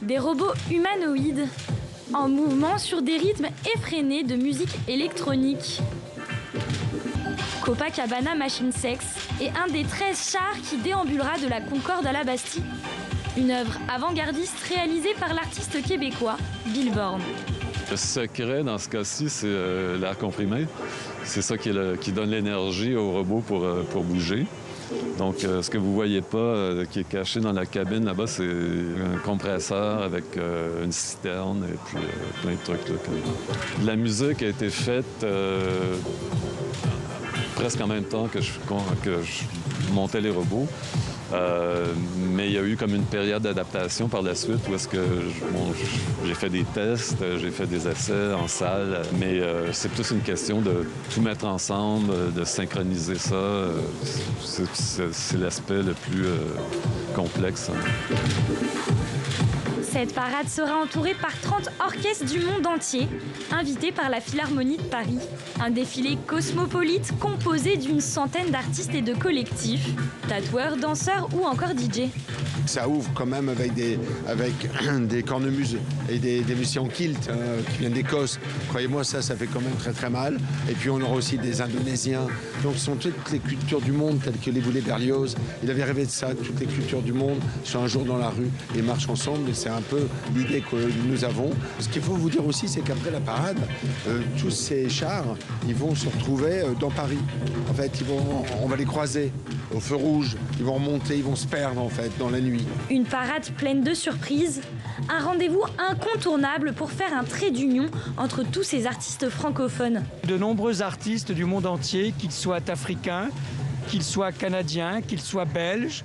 Des robots humanoïdes en mouvement sur des rythmes effrénés de musique électronique. Copacabana Machine Sex est un des 13 chars qui déambulera de la Concorde à la Bastille. Une œuvre avant-gardiste réalisée par l'artiste québécois Bill Bourne. Le secret dans ce cas-ci, c'est l'air comprimé. C'est ça qui donne l'énergie au robot pour bouger. Donc, ce que vous ne voyez pas, qui est caché dans la cabine là-bas, c'est un compresseur avec une citerne et puis plein de trucs. Là. La musique a été faite presque en même temps que je montais les robots. Mais il y a eu comme une période d'adaptation par la suite où est-ce que j'ai fait des tests, j'ai fait des essais en salle, mais c'est plus une question de tout mettre ensemble, de synchroniser ça. C'est l'aspect le plus complexe. Cette parade sera entourée par 30 orchestres du monde entier, invités par la Philharmonie de Paris. Un défilé cosmopolite composé d'une centaine d'artistes et de collectifs, tatoueurs, danseurs ou encore DJ. Ça ouvre quand même avec des cornemuses et des musiciens kilt qui viennent d'Écosse. Croyez-moi, ça fait quand même très très mal. Et puis on aura aussi des Indonésiens. Donc ce sont toutes les cultures du monde, telles que les Boulets Berlioz. Il avait rêvé de ça, toutes les cultures du monde sont un jour dans la rue et marchent ensemble. Et c'est un peu l'idée que nous avons. Ce qu'il faut vous dire aussi, c'est qu'après la parade, tous ces chars, ils vont se retrouver dans Paris. En fait, on va les croiser au feu rouge. Ils vont remonter, ils vont se perdre en fait dans la nuit. Une parade pleine de surprises, un rendez-vous incontournable pour faire un trait d'union entre tous ces artistes francophones. De nombreux artistes du monde entier, qu'ils soient africains, qu'ils soient canadiens, qu'ils soient belges,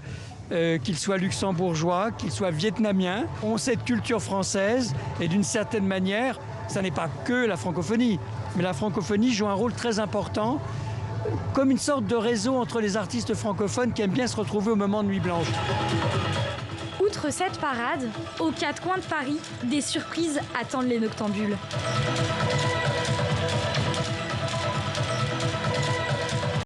qu'ils soient luxembourgeois, qu'ils soient vietnamiens, ont cette culture française et d'une certaine manière, ça n'est pas que la francophonie, mais la francophonie joue un rôle très important comme une sorte de réseau entre les artistes francophones qui aiment bien se retrouver au moment de Nuit Blanche. Outre cette parade, aux quatre coins de Paris, des surprises attendent les noctambules.